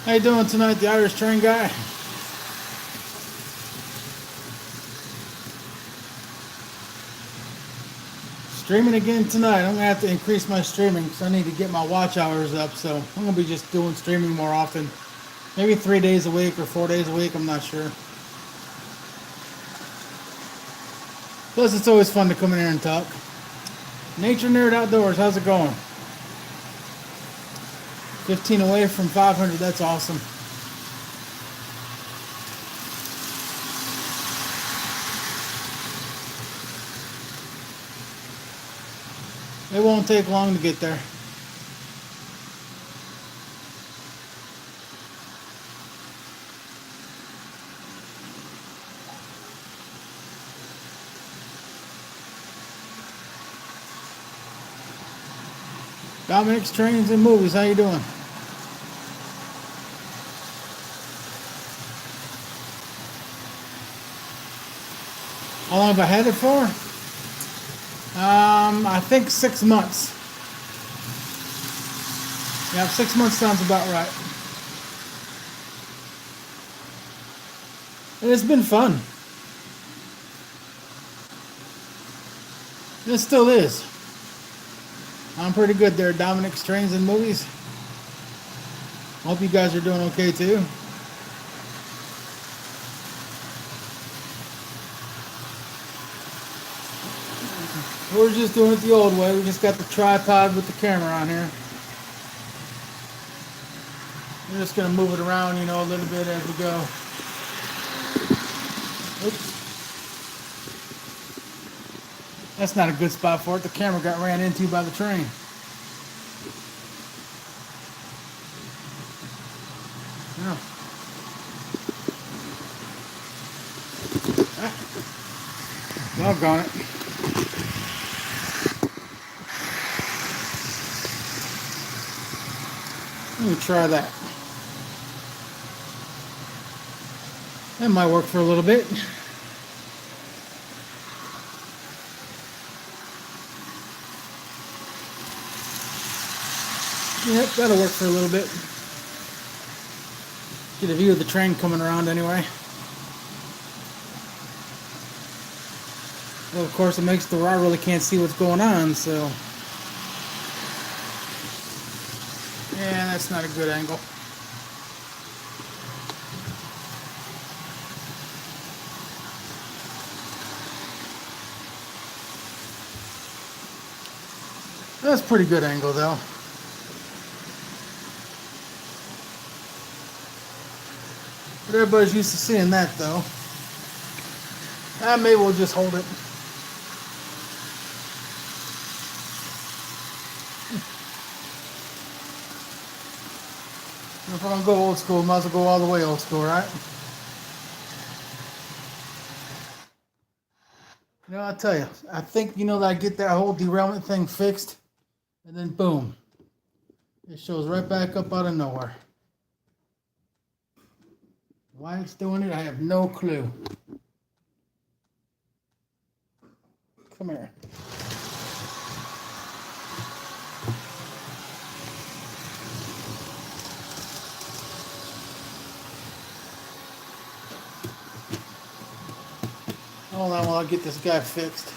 How you doing tonight, the Irish Train Guy? Streaming again tonight. I'm gonna have to increase my streaming because I need to get my watch hours up. So I'm gonna be just doing streaming more often. Maybe 3 days a week or 4 days a week. I'm not sure. Plus, it's always fun to come in here and talk. Nature Nerd Outdoors. How's it going? 15 away from 500. That's awesome. It won't take long to get there. Dominic's Trains and Movies. How you doing? How long have I had it for? I think 6 months. Yeah, 6 months sounds about right. And it's been fun. It still is. I'm pretty good there, Dominic's Trains and Movies. Hope you guys are doing okay too. We're just doing it the old way. We just got the tripod with the camera on here. We're just gonna move it around, a little bit as we go. Oops. That's not a good spot for it. The camera got ran into by the train. Yeah. Doggone it. Let me try that. That might work for a little bit. Yep, that'll work for a little bit. Get a view of the train coming around anyway. Well, of course, it makes the where I really can't see what's going on, so. Yeah, that's not a good angle. That's a pretty good angle, though. But everybody's used to seeing that, though. Maybe we'll just hold it. If I'm gonna go old school, might as well go all the way old school, right? I'll tell you, I think, that I get that whole derailment thing fixed, and then boom, it shows right back up out of nowhere. Why it's doing it, I have no clue. Come here. Hold on while I get this guy fixed.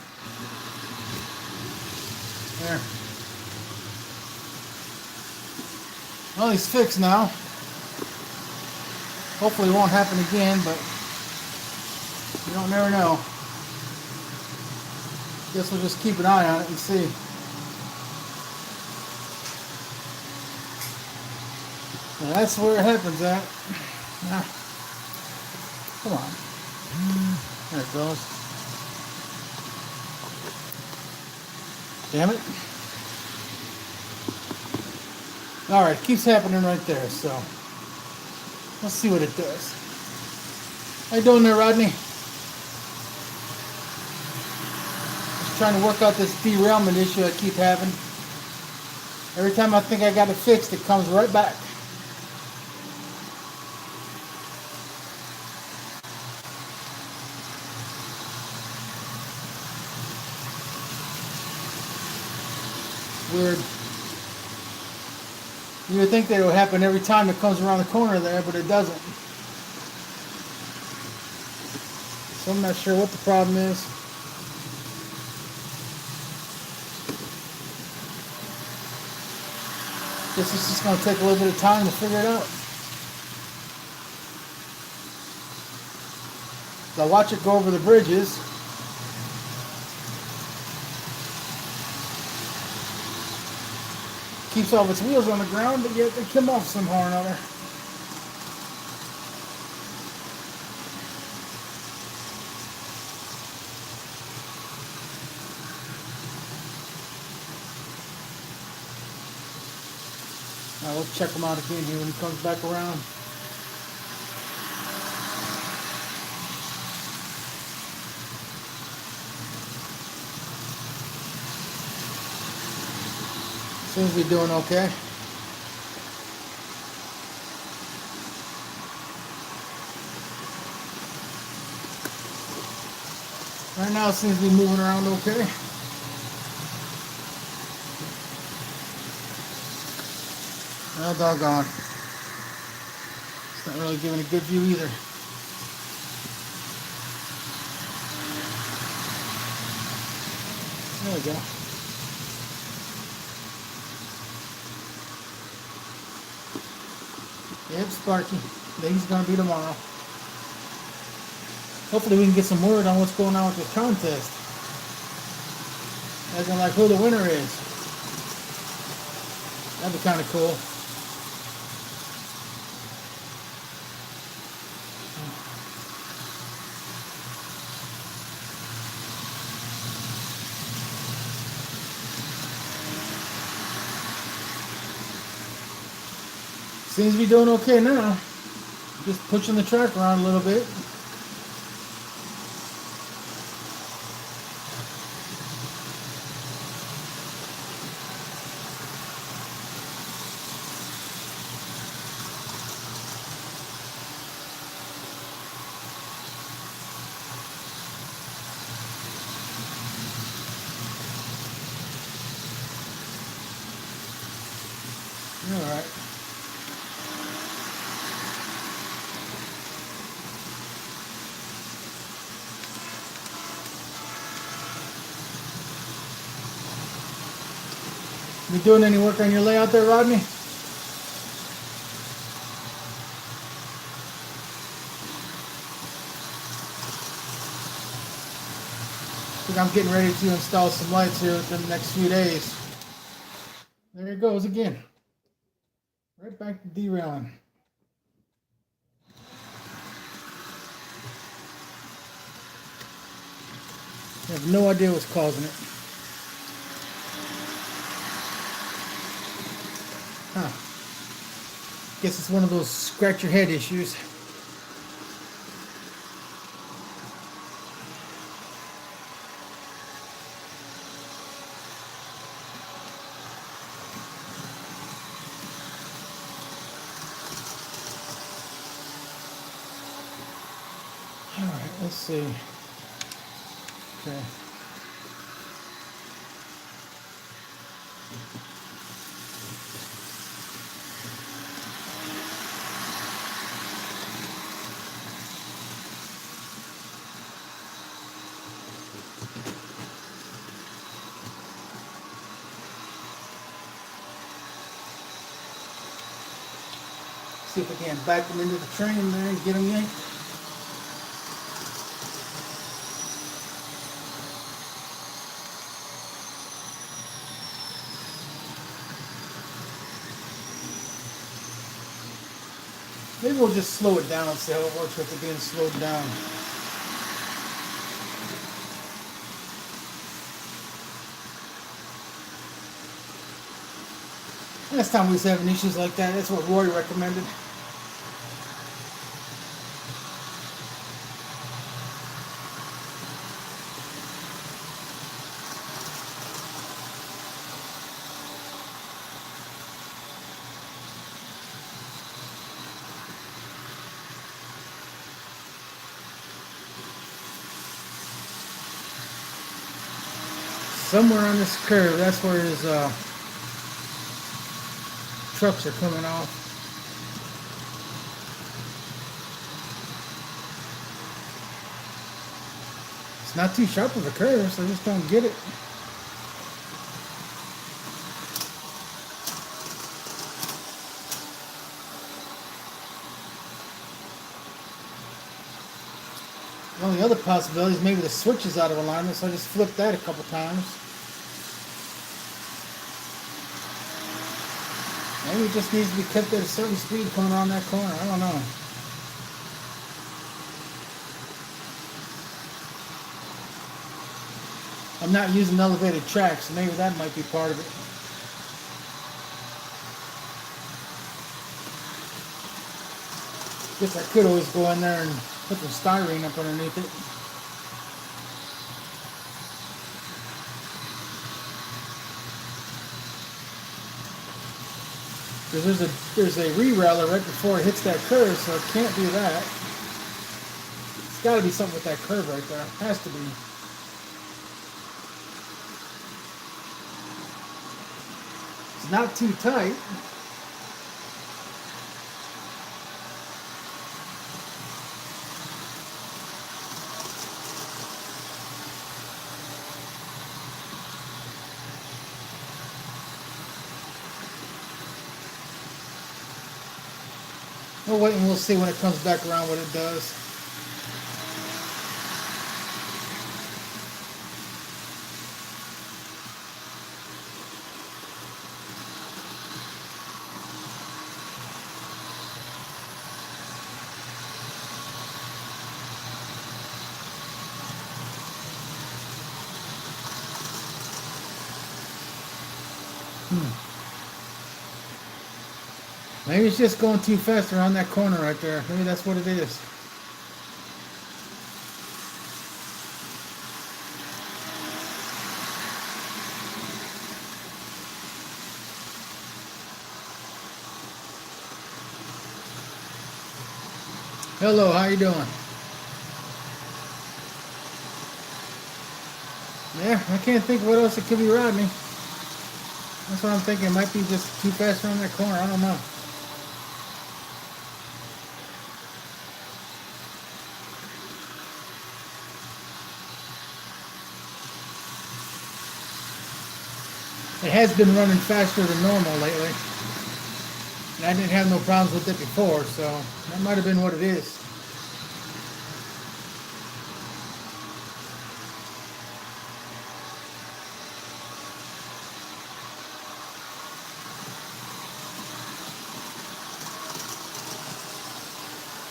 There. Well, he's fixed now. Hopefully it won't happen again, but you don't never know. Guess we'll just keep an eye on it and see. Well, that's where it happens at. Now, come on. There it goes. Damn it. Alright, keeps happening right there, so let's see what it does. How you doing there, Rodney? Just trying to work out this derailment issue I keep having. Every time I think I got it fixed, it comes right back. Weird. You would think that it would happen every time it comes around the corner there, but it doesn't. So I'm not sure what the problem is. Guess it's just going to take a little bit of time to figure it out. I watch it go over the bridges. Keeps all of its wheels on the ground, but yet they come off somehow or another. Now let's check him out again here when he comes back around. Seems to be doing okay. Right now it seems to be moving around okay. Well, doggone. It's not really giving a good view either. There we go. Yep, Sparky. He's going to be tomorrow. Hopefully we can get some word on what's going on with this contest. As in, like, who the winner is. That'd be kind of cool. Seems to be doing okay now. Just pushing the track around a little bit. All right. You doing any work on your layout there, Rodney? I think I'm getting ready to install some lights here within the next few days. There it goes again. Right back to derailing. I have no idea what's causing it. Huh. Guess it's one of those scratch your head issues. Alright, let's see. Okay. See if we can back them into the train there and get them yanked. Maybe we'll just slow it down and see how it works with it being slowed down. Last time we was having issues like that, that's what Roy recommended. Somewhere on this curve, that's where his trucks are coming off. It's not too sharp of a curve, so I just don't get it. The only other possibility is maybe the switch is out of alignment, so I just flipped that a couple times. Maybe it just needs to be kept at a certain speed coming around that corner. I don't know. I'm not using elevated track, so maybe that might be part of it. Guess I could always go in there and put some styrene up underneath it. Because there's a re-railer right before it hits that curve, so it can't do that. It's got to be something with that curve right there. It has to be. It's not too tight. We'll wait and we'll see when it comes back around what it does. Maybe it's just going too fast around that corner right there. Maybe that's what it is. Hello, how you doing? Yeah, I can't think what else it could be riding me. That's what I'm thinking. It might be just too fast around that corner. I don't know. It has been running faster than normal lately. And I didn't have no problems with it before, so that might have been what it is.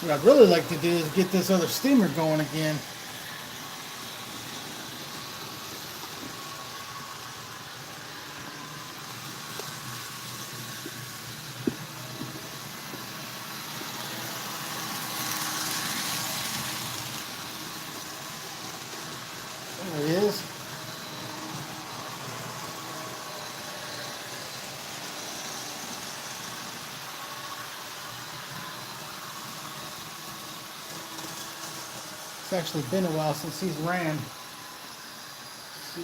What I'd really like to do is get this other steamer going again. There he is. It's actually been a while since he's ran. Let's see.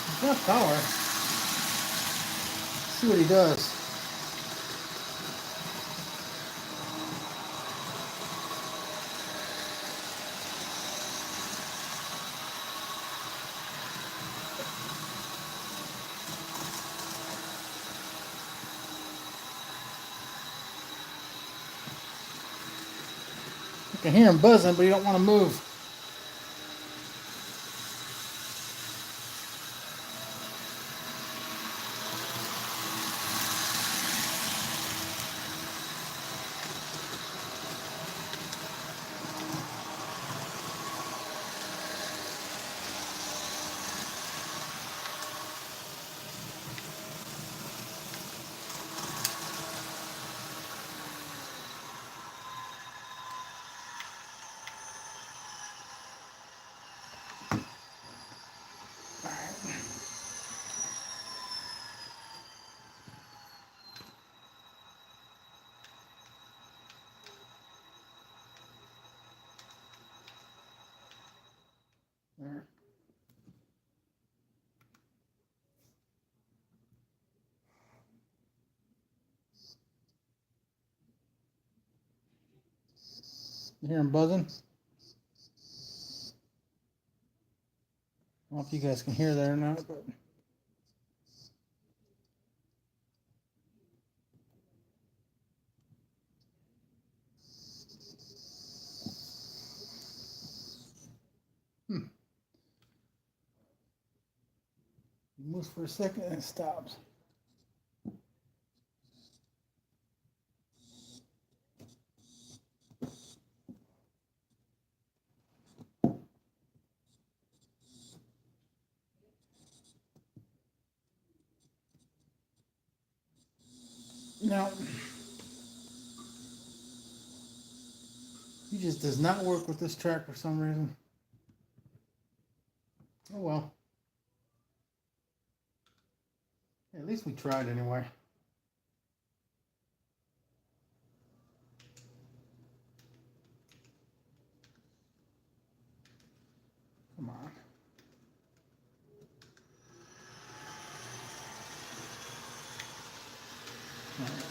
He's got power. Let's see what he does. You can hear him buzzing, but you don't want to move. There. You hear him buzzing? I don't know if you guys can hear that or not, but he moves for a second and it stops. Now, he just does not work with this track for some reason. Oh well. At least we tried anyway. Come on. All right.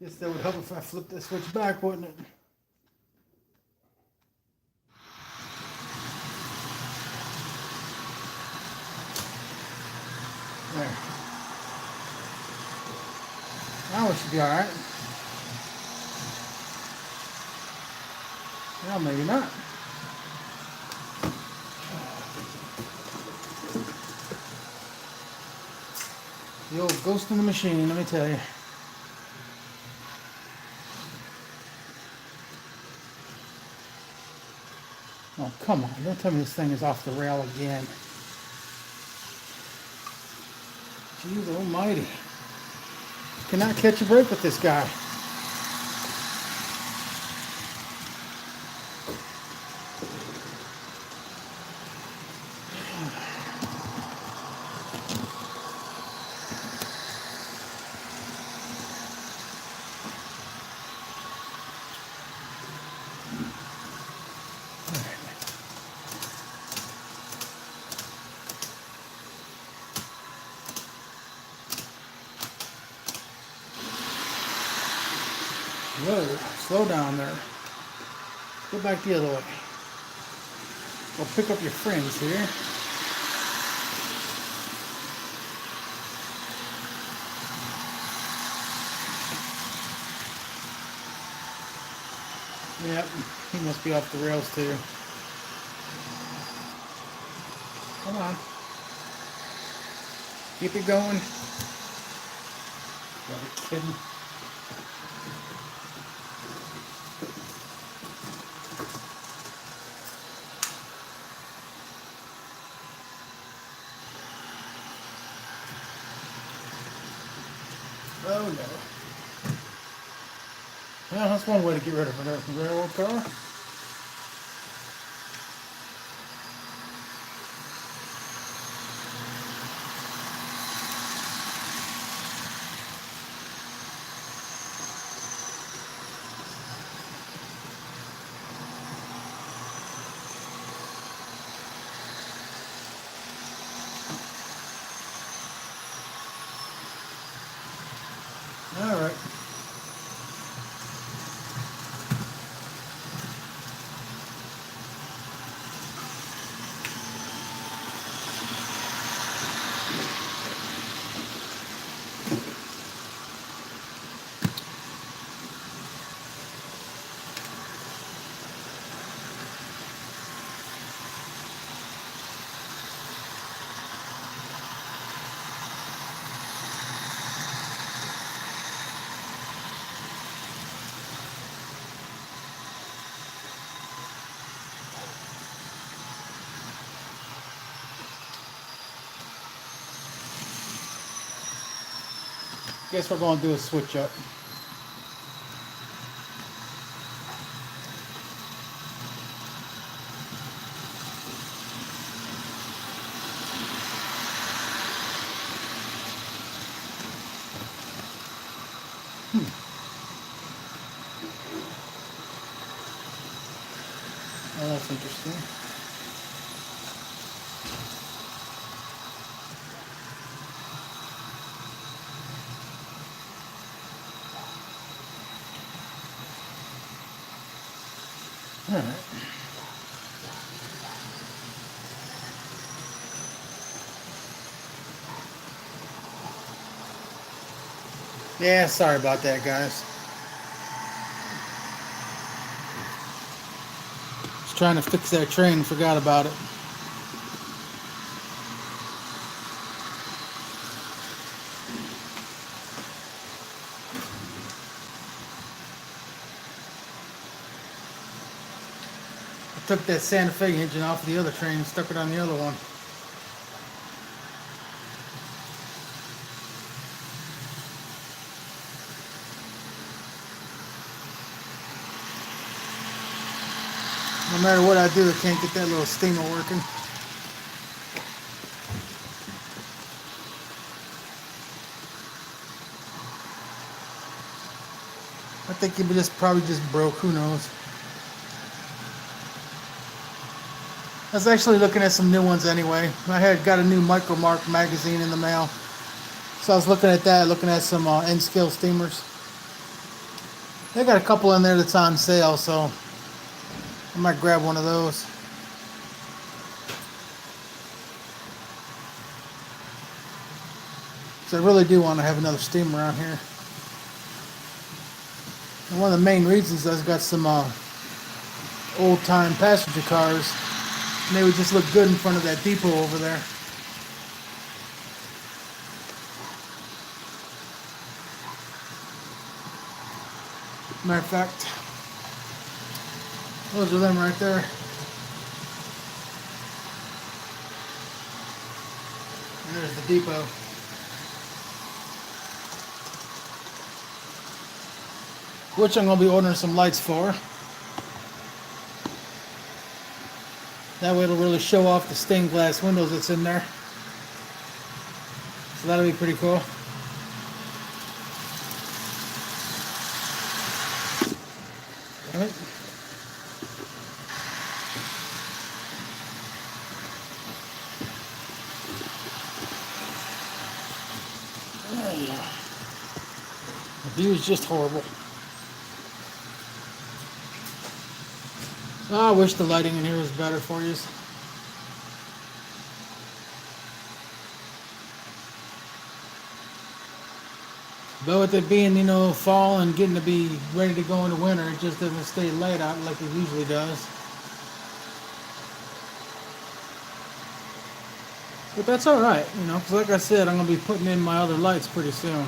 Guess that would help if I flipped that switch back, wouldn't it? There. Now it should be alright. Well, maybe not. The old ghost in the machine, let me tell you. Oh, come on. Don't tell me this thing is off the rail again. Jeez almighty. Cannot catch a break with this guy. Whoa, slow down there. Go back the other way. Go pick up your friends here. Yep, he must be off the rails too. Come on. Keep it going. Gotta be kidding. Oh no. Well, that's one way to get rid of an railroad car. All right. Guess we're going to do a switch up. interesting. All right. Yeah, sorry about that, guys. Just trying to fix that train, forgot about it. I took that Santa Fe engine off the other train and stuck it on the other one. No matter what I do, I can't get that little steamer working. I think it probably just broke, who knows. I was actually looking at some new ones anyway. I had got a new Micromark magazine in the mail. So I was looking at that, looking at some N-scale steamers. They got a couple in there that's on sale, so I might grab one of those. So I really do want to have another steamer around here. And one of the main reasons is I've got some old-time passenger cars, and they would just look good in front of that depot over there. Matter of fact, those are them right there. And there's the depot. Which I'm going to be ordering some lights for. That way it'll really show off the stained glass windows that's in there. So that'll be pretty cool. All right. The view is just horrible. I wish the lighting in here was better for you. But with it being, fall and getting to be ready to go into winter, it just doesn't stay light out like it usually does. But that's alright, because like I said, I'm going to be putting in my other lights pretty soon.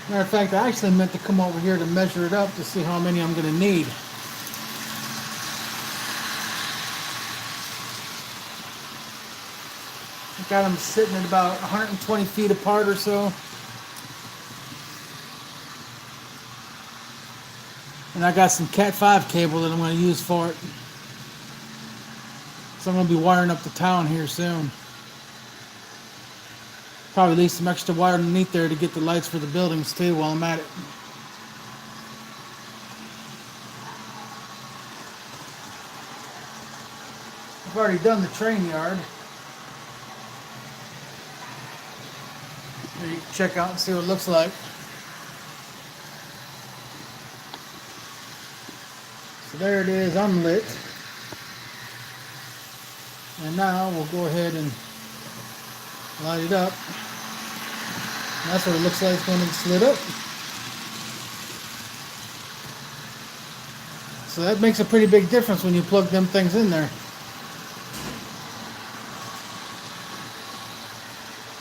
Matter of fact, I actually meant to come over here to measure it up to see how many I'm going to need. I got them sitting at about 120 feet apart or so. And I got some Cat 5 cable that I'm going to use for it. So I'm going to be wiring up the town here soon. Probably leave some extra wire underneath there to get the lights for the buildings too while I'm at it. I've already done the train yard. You can check out and see what it looks like. So there it is, unlit. And now we'll go ahead and light it up. And that's what it looks like when it's lit up. So that makes a pretty big difference when you plug them things in there.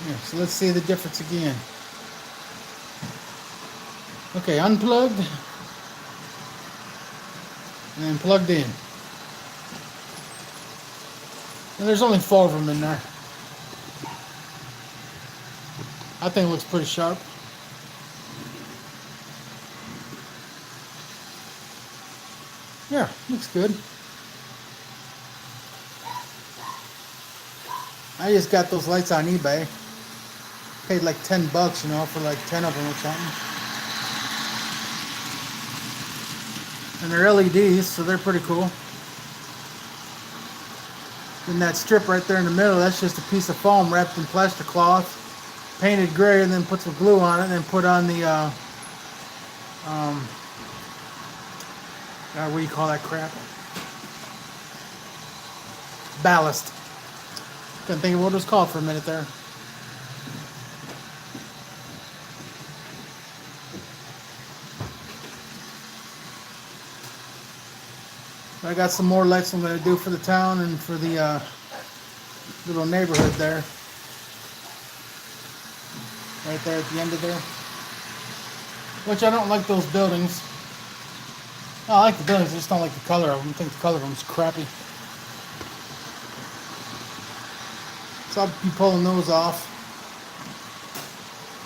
Yeah, so let's see the difference again. Okay, unplugged. And then plugged in. And there's only 4 of them in there. I think it looks pretty sharp. Yeah, looks good. I just got those lights on eBay. Paid like $10, for like 10 of them or something. And they're LEDs, so they're pretty cool. Then that strip right there in the middle, that's just a piece of foam wrapped in plaster cloth, painted gray, and then put some glue on it, and then put on the, what do you call that crap? Ballast. Couldn't think of what it was called for a minute there. I got some more lights I'm going to do for the town and for the little neighborhood there. Right there at the end of there. Which I don't like those buildings. I like the buildings, I just don't like the color of them. I think the color of them is crappy. So I'll be pulling those off.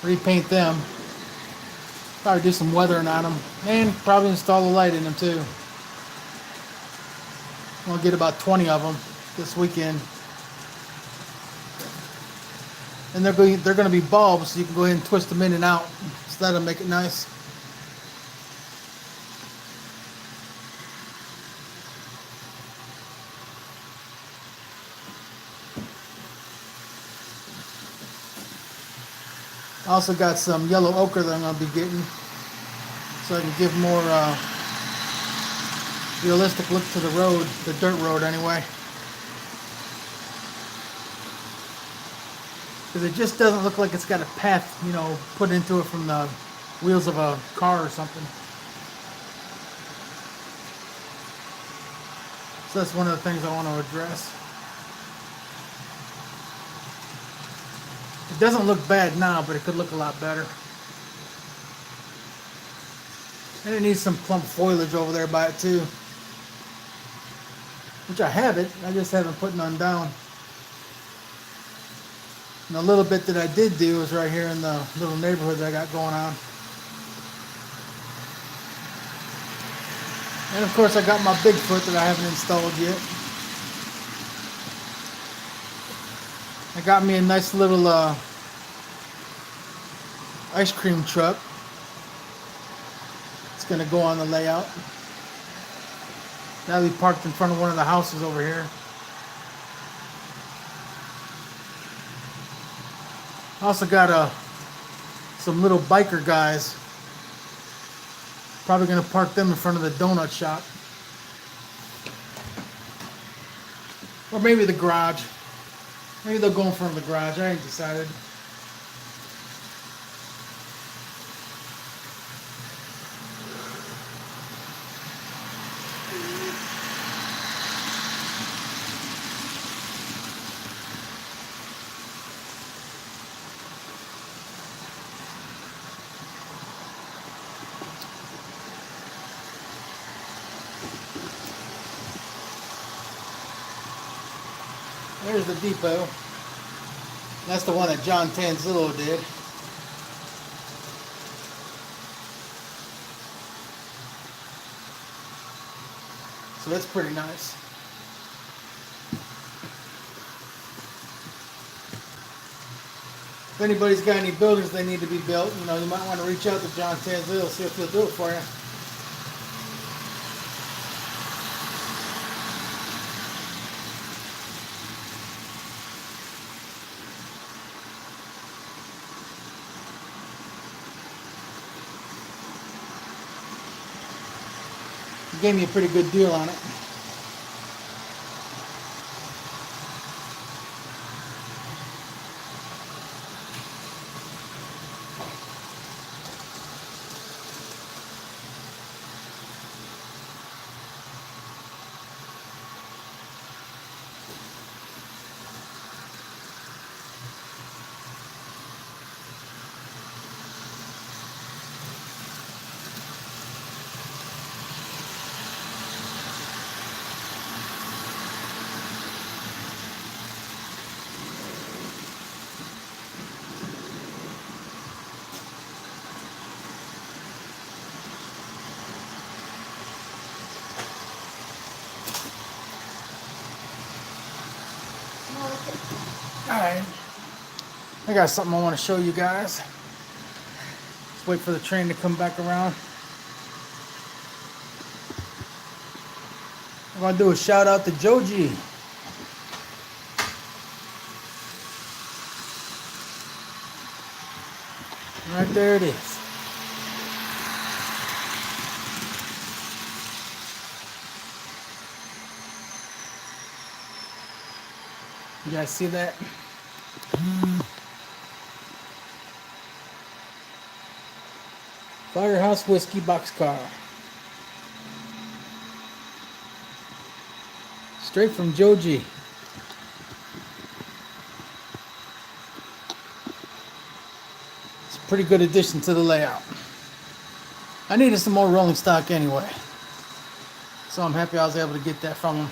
Repaint them. Probably do some weathering on them. And probably install a light in them too. I'll get about 20 of them this weekend. And they're going to be bulbs, so you can go ahead and twist them in and out. So that'll make it nice. I also got some yellow ochre that I'm going to be getting, so I can give more realistic look to the road, the dirt road anyway. Because it just doesn't look like it's got a path, you know, put into it from the wheels of a car or something. So that's one of the things I want to address. It doesn't look bad now, but it could look a lot better. And it needs some plump foliage over there by it too. Which I have it, I just haven't put none down. And a little bit that I did do is right here in the little neighborhood that I got going on. And of course I got my Bigfoot that I haven't installed yet. I got me a nice little ice cream truck. It's going to go on the layout. That'll be parked in front of one of the houses over here. I also got some little biker guys. Probably going to park them in front of the donut shop. Or maybe the garage. Maybe they'll go in front of the garage. I ain't decided. There's the depot. That's the one that John Tanzillo did. So that's pretty nice. If anybody's got any buildings they need to be built, you know, you might want to reach out to John Tanzillo, see if he'll do it for you. He gave me a pretty good deal on it. Alright, I got something I want to show you guys. Let's wait for the train to come back around. I want to do a shout out to Joji. Right there it is. You guys see that? Firehouse Whiskey boxcar. Straight from Joe G. It's a pretty good addition to the layout. I needed some more rolling stock anyway, so I'm happy I was able to get that from him.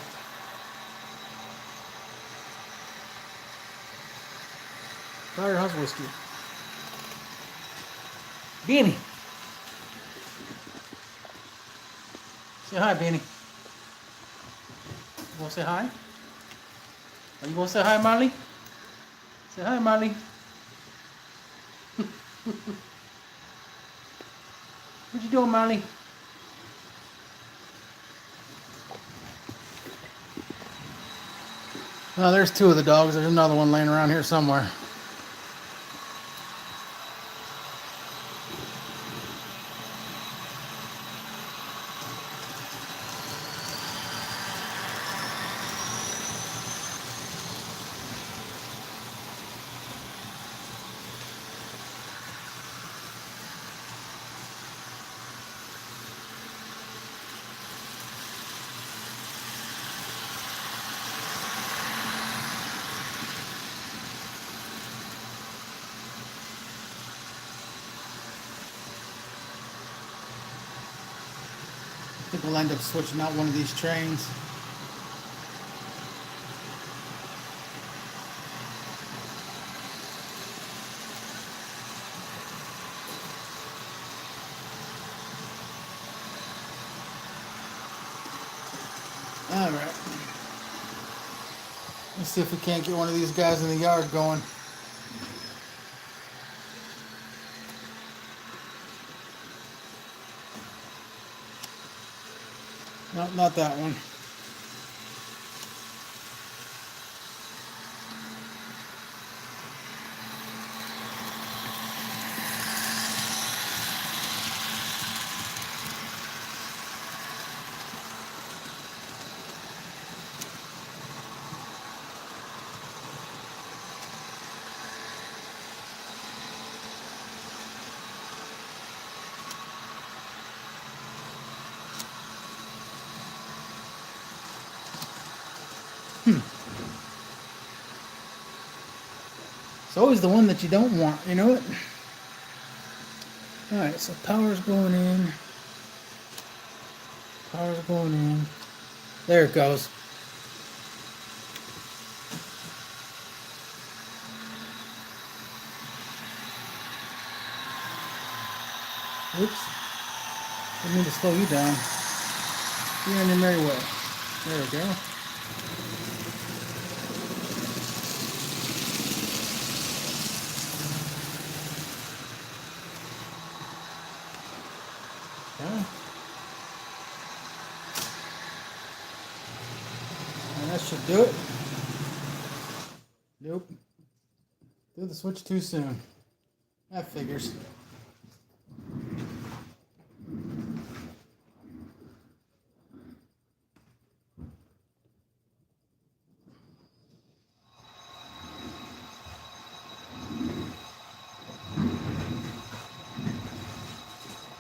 Firehouse Whiskey. Beanie. Say hi, Beanie. You want to say hi? Are you going to say hi, Marley? Say hi, Marley. What you doing, Marley? Oh, there's two of the dogs. There's another one laying around here somewhere. I think we'll end up switching out one of these trains. All right. Let's see if we can't get one of these guys in the yard going. No, not that one. It's always the one that you don't want, you know it? Alright, so power's going in. Power's going in. There it goes. Oops. Didn't mean to slow you down. You're on your merry way. There we go. Okay. And that should do it. Nope. Did the switch too soon. That figures.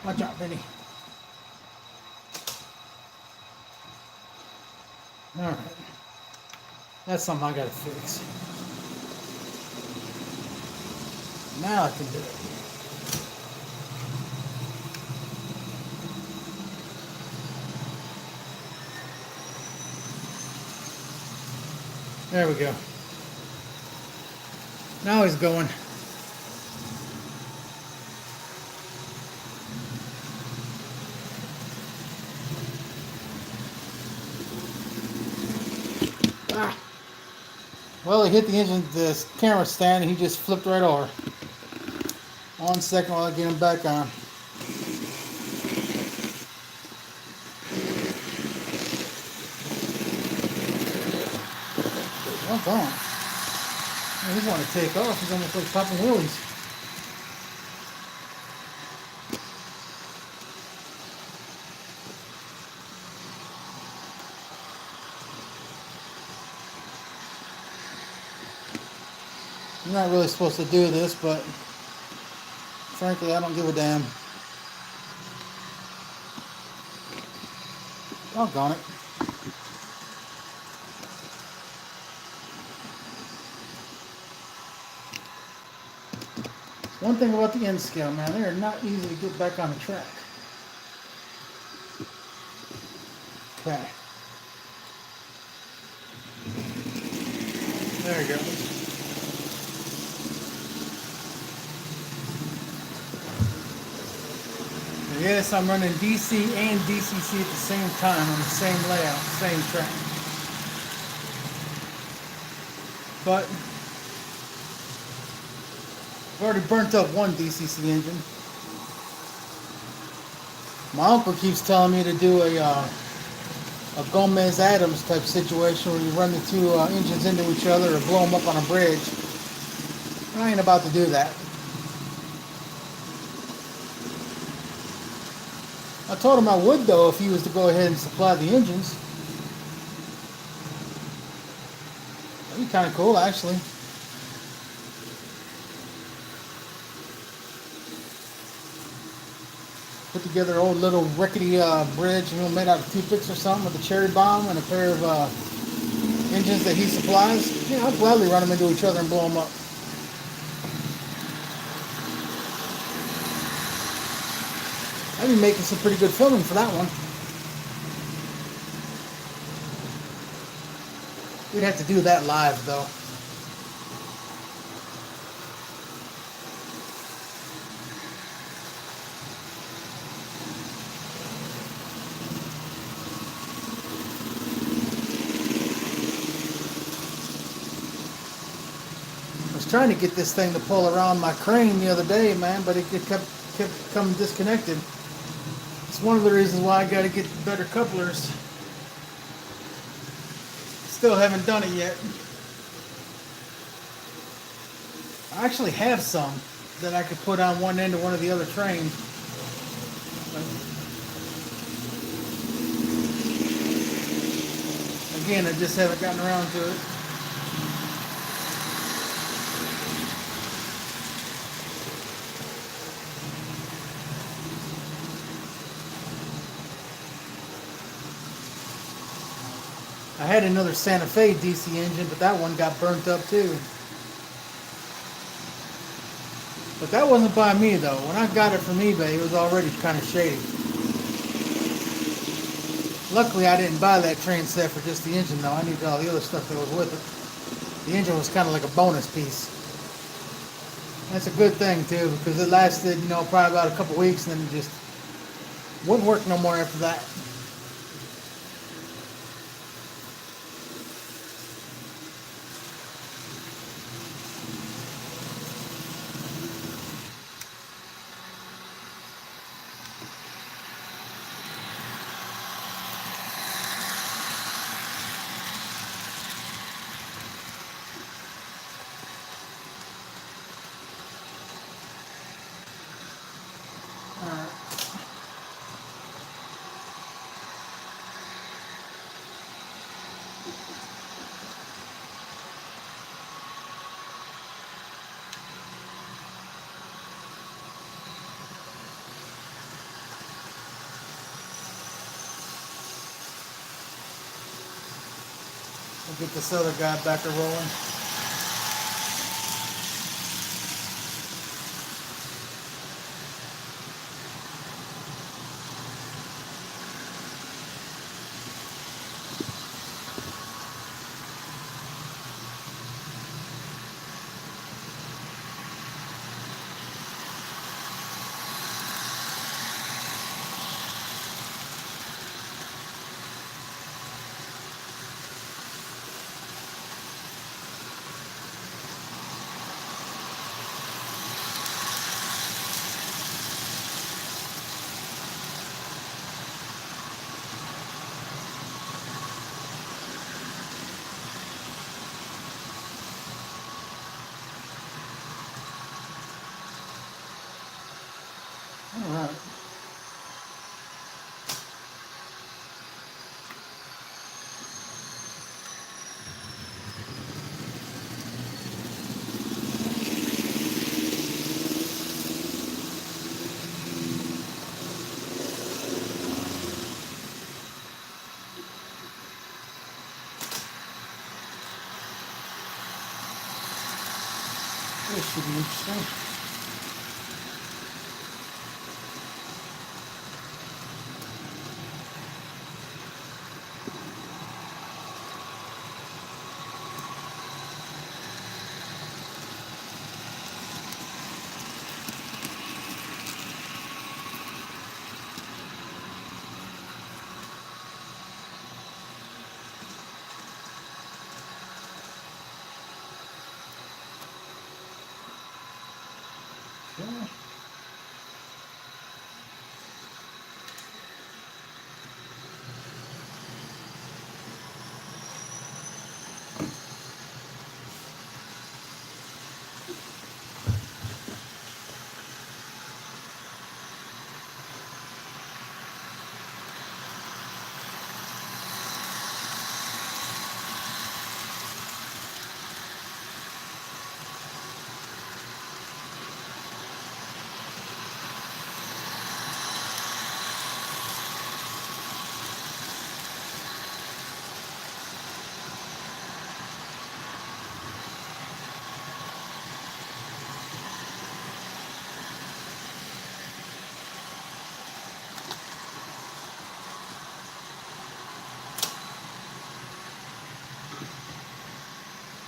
Watch out, Vinny. Alright. That's something I gotta fix. Now I can do it. There we go. Now he's going. Well, he hit the engine, the camera stand, and he just flipped right over. 1 second while I get him back on. Well done. He's want to take off. He's almost like popping wheelies. I'm not really supposed to do this, but frankly, I don't give a damn. Doggone it. One thing about the N scale, man, they are not easy to get back on the track. Okay. There it goes. And yes, I'm running DC and DCC at the same time on the same layout, same track. But I've already burnt up one DCC engine. My uncle keeps telling me to do a Gomez Adams type situation where you run the two engines into each other or blow them up on a bridge. I ain't about to do that. I told him I would though if he was to go ahead and supply the engines. That'd be kind of cool actually. Put together an old little rickety bridge, made out of toothpicks or something with a cherry bomb and a pair of engines that he supplies. Yeah, I'll gladly run them into each other and blow them up. I'd be making some pretty good filming for that one. We'd have to do that live though. I was trying to get this thing to pull around my crane the other day, man, but it kept coming disconnected. It's one of the reasons why I got to get better couplers. Still haven't done it yet. I actually have some that I could put on one end of one of the other trains. Again, I just haven't gotten around to it. I had another Santa Fe DC engine, but that one got burnt up too. But that wasn't by me though. When I got it from eBay, it was already kind of shady. Luckily, I didn't buy that train set for just the engine though. I needed all the other stuff that was with it. The engine was kind of like a bonus piece. That's a good thing too, because it lasted, probably about a couple weeks, and then it just wouldn't work no more after that. We'll get this other guy back to rolling. This should be interesting. Okay.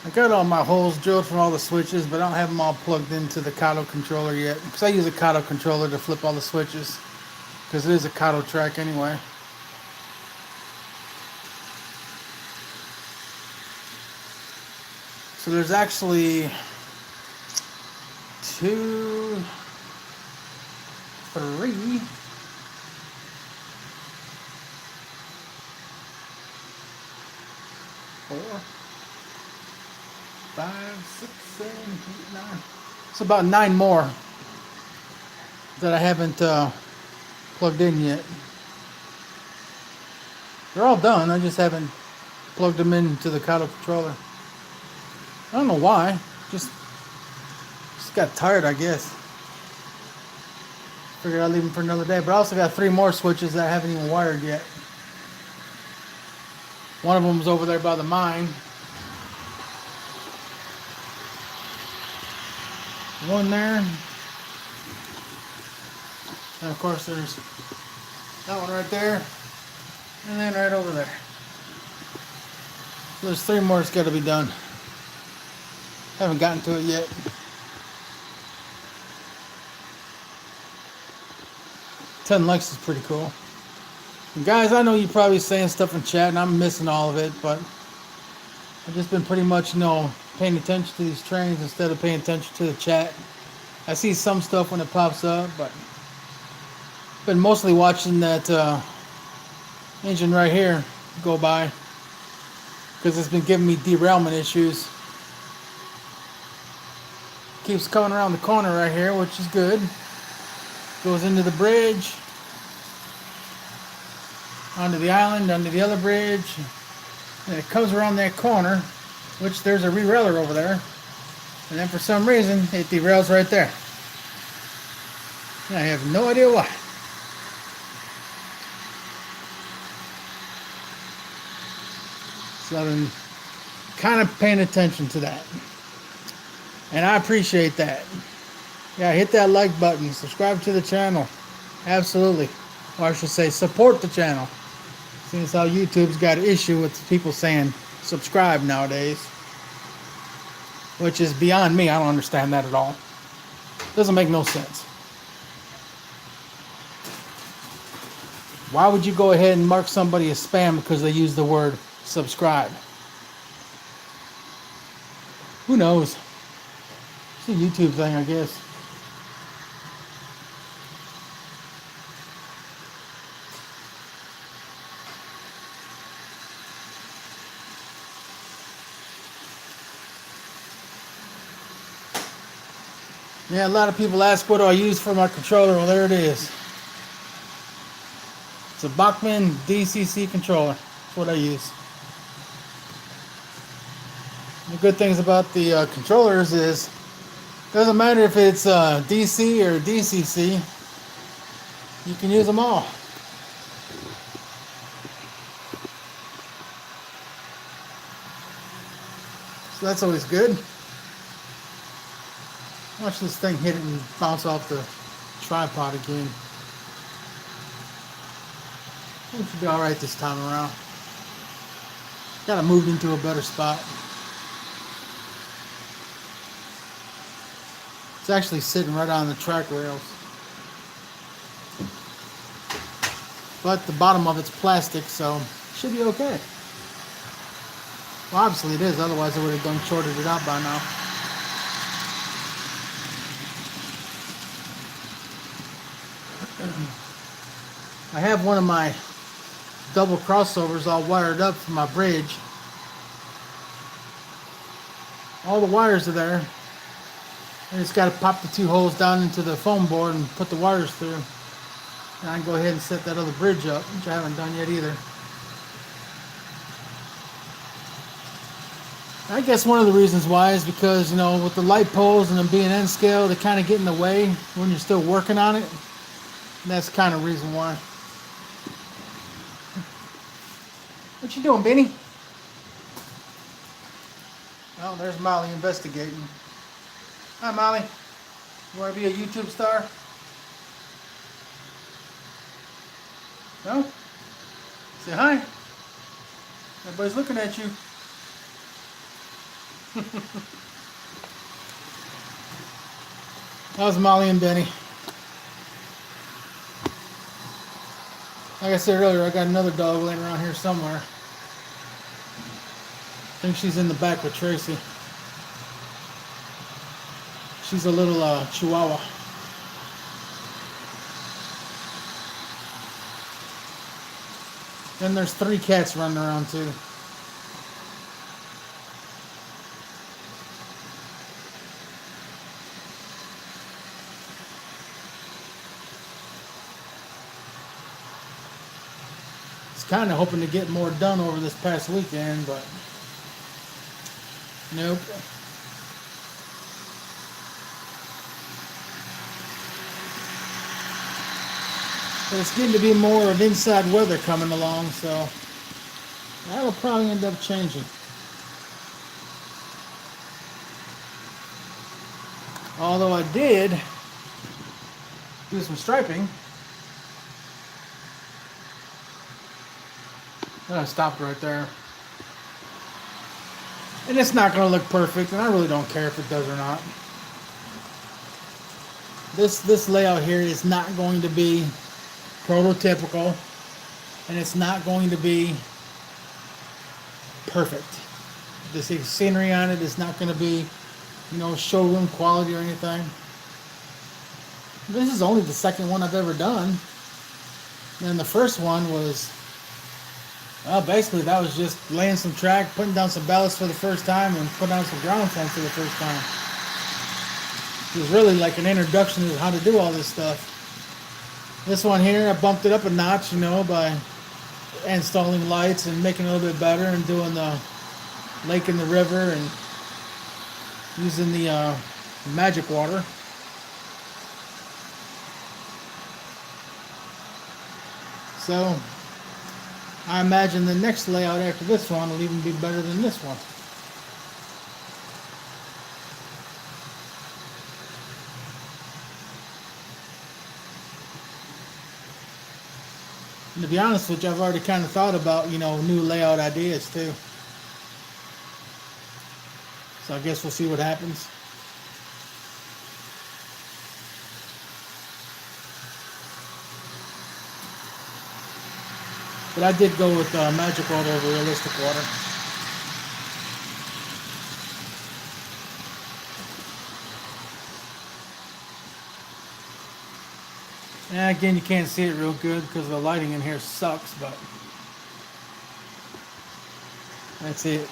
I got all my holes drilled for all the switches, but I don't have them all plugged into the Kato controller yet. Because I use a Kato controller to flip all the switches. Because it is a Kato track anyway. So there's actually 2, 3, 4, 5, 6, 7, 8, 9. It's about 9 more that I haven't plugged in yet. They're all done. I just haven't plugged them into the Kato controller. I don't know why. Just got tired, I guess. Figured I'd leave them for another day. But I also got 3 more switches that I haven't even wired yet. One of them is over there by the mine. One there. And of course there's that one right there. And then right over there. So there's 3 more that's got to be done. Haven't gotten to it yet. Ten likes is pretty cool. And guys, I know you're probably saying stuff in chat and I'm missing all of it, but I've just been pretty much, paying attention to these trains instead of paying attention to the chat. I see some stuff when it pops up, but I've been mostly watching that engine right here go by because it's been giving me derailment issues. Keeps coming around the corner right here, which is good. Goes into the bridge, onto the island, onto the other bridge, and it comes around that corner, which there's a re-railer over there, and then for some reason it derails right there. And I have no idea why. So I've been kind of paying attention to that. And I appreciate that. Yeah, hit that like button. Subscribe to the channel. Absolutely. Or I should say support the channel. Seeing as how YouTube's got an issue with people saying subscribe nowadays. Which is beyond me. I don't understand that at all. Doesn't make no sense. Why would you go ahead and mark somebody as spam because they use the word subscribe? Who knows? It's a YouTube thing, I guess. Yeah, a lot of people ask what do I use for my controller. Well, there it is. It's a Bachmann DCC controller. That's what I use. The good things about the controllers is doesn't matter if it's DC or DCC, you can use them all. So that's always good. Watch this thing hit it and bounce off the tripod again. It should be alright this time around. Got it moved into a better spot. It's actually sitting right on the track rails. But the bottom of it's plastic, so it should be okay. Well, obviously it is, otherwise I would have done shorted it out by now. I have one of my double crossovers all wired up for my bridge. All the wires are there. I just got to pop the two holes down into the foam board and put the wires through. And I can go ahead and set that other bridge up, which I haven't done yet either. I guess one of the reasons why is because, you know, with the light poles and them being N scale, they kind of get in the way when you're still working on it. And that's kind of the reason why. What you doing, Benny? Oh, there's Molly investigating. Hi, Molly. You want to be a YouTube star? No? Say hi. Everybody's looking at you. How's Molly and Benny? Like I said earlier, I got another dog laying around here somewhere. I think she's in the back with Tracy. She's a little Chihuahua. Then there's 3 cats running around too. Kind of hoping to get more done over this past weekend, but nope. But it's getting to be more of inside weather coming along, so that'll probably end up changing. Although I did do some striping. I stopped right there. And it's not going to look perfect, and I really don't care if it does or not. This layout here is not going to be prototypical, and it's not going to be perfect. The scenery on it is not going to be, you know, showroom quality or anything. This is only the second one I've ever done. And the first one was, well, basically that was just laying some track, putting down some ballast for the first time, and putting down some ground foam for the first time. It was really like an introduction to how to do all this stuff. This one here, I bumped it up a notch, you know, by installing lights and making it a little bit better, and doing the lake and the river, and using the magic water. So I imagine the next layout after this one will even be better than this one. And to be honest with you, I've already kind of thought about, you know, new layout ideas too. So I guess we'll see what happens. But I did go with magic water over realistic water. And again, you can't see it real good because the lighting in here sucks, but that's it.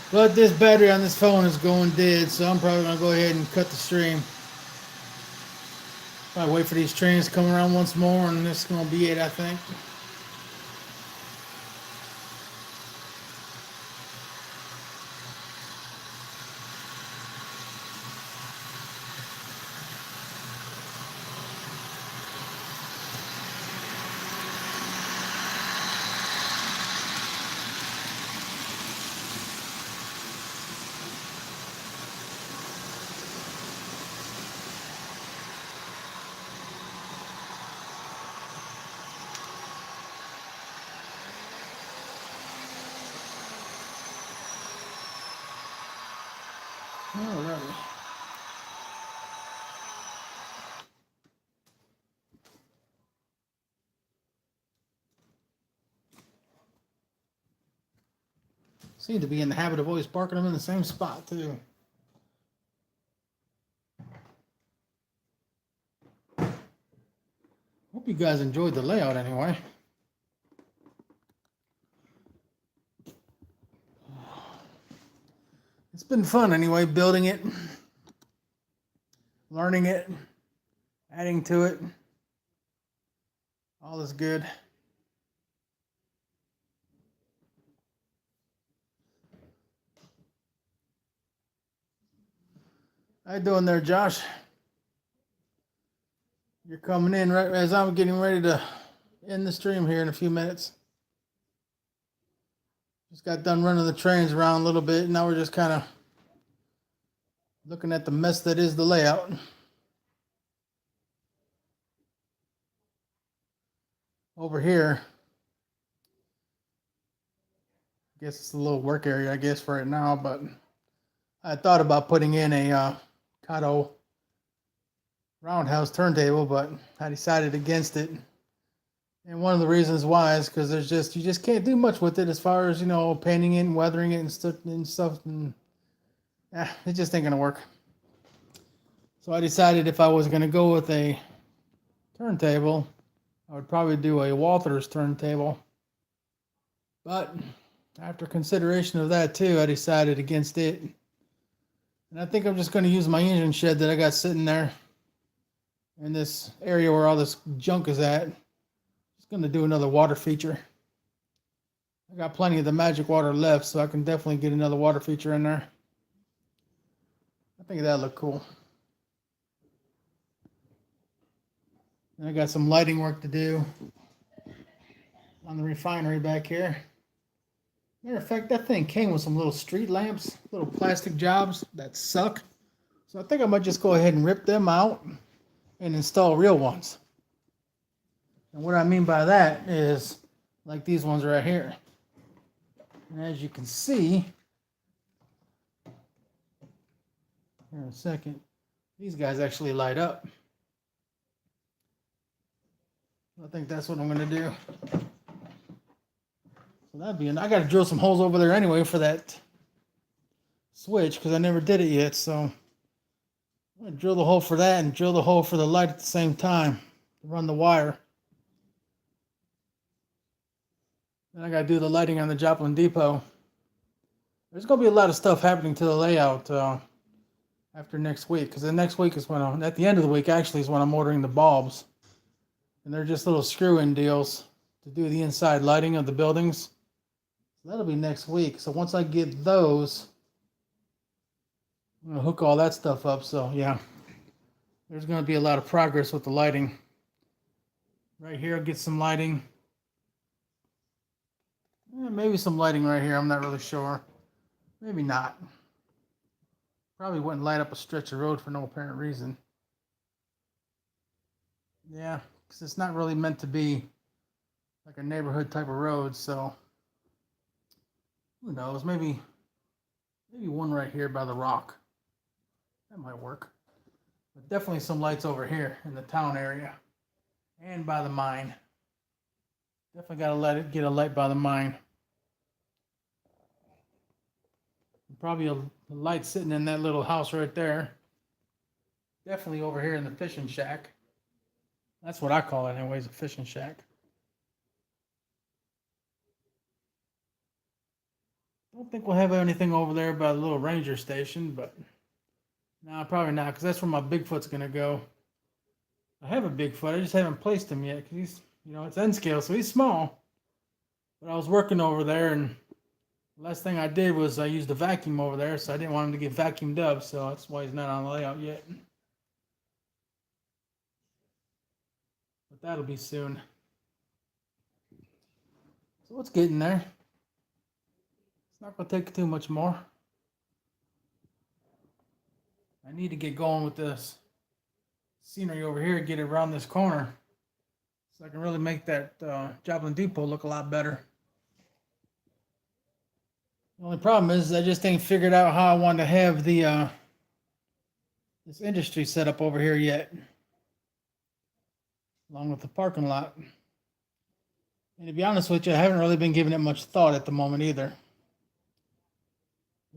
But this battery on this phone is going dead, so I'm probably going to go ahead and cut the stream. I'll wait for these trains to come around once more, and this is going to be it, I think. Alrighty. Seem to be in the habit of always parking them in the same spot too. Hope you guys enjoyed the layout anyway. It's been fun anyway, building it, learning it, adding to it. All is good. How you doing there, Josh? You're coming in right as I'm getting ready to end the stream here in a few minutes. Just got done running the trains around a little bit. Now we're just kind of looking at the mess that is the layout. Over here, I guess it's a little work area, I guess, for right now, but I thought about putting in a Kato roundhouse turntable, but I decided against it. And one of the reasons why is because you just can't do much with it as far as, painting it and weathering it and stuff. And it just ain't gonna work. So I decided if I was gonna go with a turntable, I would probably do a Walther's turntable. But after consideration of that too, I decided against it. And I think I'm just gonna use my engine shed that I got sitting there in this area where all this junk is at. Just gonna do another water feature. I got plenty of the magic water left, so I can definitely get another water feature in there. I think that'll look cool. And I got some lighting work to do on the refinery back here. Matter of fact, that thing came with some little street lamps, little plastic jobs that suck. So I think I might just go ahead and rip them out and install real ones. And what I mean by that is like these ones right here. And as you can see, here in a second, these guys actually light up. I think that's what I'm going to do. So that'd be, I got to drill some holes over there anyway for that switch because I never did it yet. So I'm going to drill the hole for that and drill the hole for the light at the same time to run the wire. Then I got to do the lighting on the Joplin Depot. There's going to be a lot of stuff happening to the layout after next week, because the next week is when at the end of the week actually is when I'm ordering the bulbs. And they're just little screw-in deals to do the inside lighting of the buildings. So that'll be next week. So once I get those, I'm going to hook all that stuff up. So yeah, there's going to be a lot of progress with the lighting. Right here, I'll get some lighting. Maybe some lighting right here. I'm not really sure. Maybe not. Probably wouldn't light up a stretch of road for no apparent reason. Yeah, because it's not really meant to be like a neighborhood type of road, so who knows? Maybe one right here by the rock. That might work. But definitely some lights over here in the town area and by the mine. Definitely got to let it get a light by the mine. Probably a light sitting in that little house right there. Definitely over here in the fishing shack. That's what I call it anyways, a fishing shack. Don't think we'll have anything over there by the little ranger station, but no, probably not, because that's where my Bigfoot's going to go. I have a Bigfoot, I just haven't placed him yet, because he's, it's N scale, so he's small. But I was working over there, and the last thing I did was I used a vacuum over there, so I didn't want him to get vacuumed up, so that's why he's not on the layout yet. But that'll be soon. So it's getting there. It's not going to take too much more. I need to get going with this scenery over here, get it around this corner, so I can really make that Joplin Depot look a lot better. The only problem is I just ain't figured out how I want to have the this industry set up over here yet, along with the parking lot. And to be honest with you, I haven't really been giving it much thought at the moment either.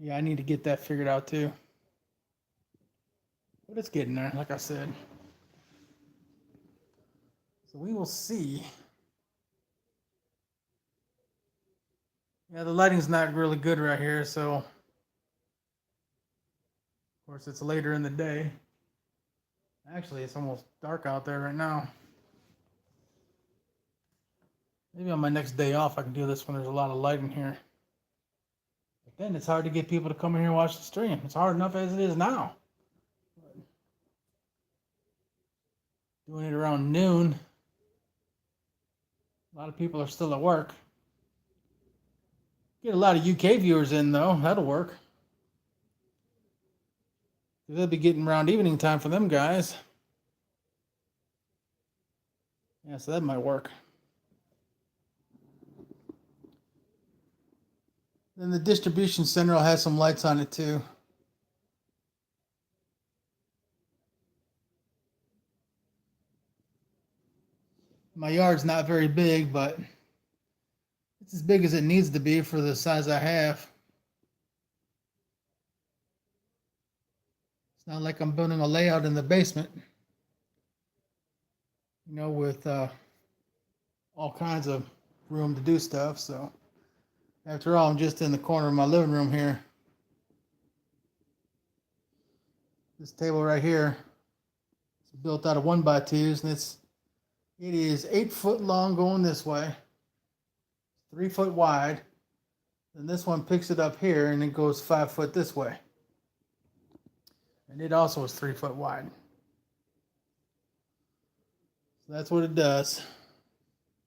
Yeah, I need to get that figured out too. But it's getting there, like I said. So we will see. Yeah, the lighting's not really good right here, so of course it's later in the day. Actually, it's almost dark out there right now. Maybe on my next day off I can do this when there's a lot of light in here. But then it's hard to get people to come in here and watch the stream. It's hard enough as it is now. Doing it around noon. A lot of people are still at work. Get a lot of UK viewers in though. That'll work. They'll be getting around evening time for them guys. Yeah, so that might work. Then the distribution center will have some lights on it too. My yard's not very big, but it's as big as it needs to be for the size I have. It's not like I'm building a layout in the basement, you know, with all kinds of room to do stuff. So after all, I'm just in the corner of my living room here. This table right here is built out of 1x2s, and it is 8 foot long going this way, 3 foot wide. Then this one picks it up here and it goes 5 foot this way. And it also is 3 foot wide. So that's what it does.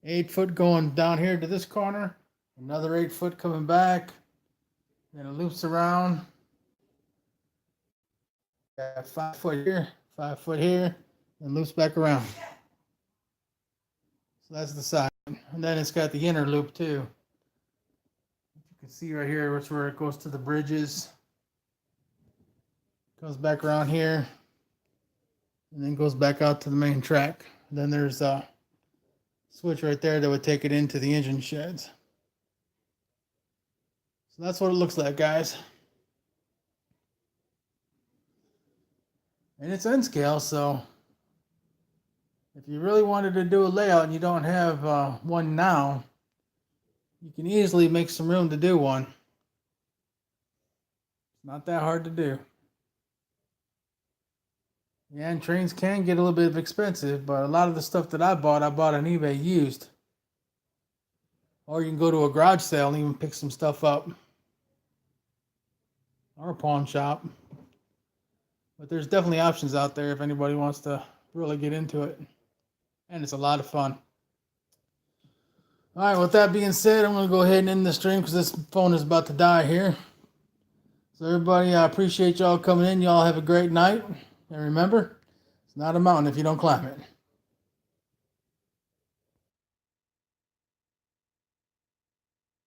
8 foot going down here to this corner, another 8 foot coming back, then it loops around. Got 5 foot here, 5 foot here, and loops back around. So that's the side. And then it's got the inner loop too. You can see right here, that's where it goes to the bridges. Goes back around here. And then goes back out to the main track. And then there's a switch right there that would take it into the engine sheds. So that's what it looks like, guys. And it's N scale, so if you really wanted to do a layout and you don't have one now, you can easily make some room to do one. It's not that hard to do. Yeah, and trains can get a little bit expensive, but a lot of the stuff that I bought on eBay used. Or you can go to a garage sale and even pick some stuff up. Or a pawn shop. But there's definitely options out there if anybody wants to really get into it. And it's a lot of fun. All right, with that being said, I'm going to go ahead and end the stream because this phone is about to die here. So everybody, I appreciate y'all coming in. Y'all have a great night. And remember, it's not a mountain if you don't climb it.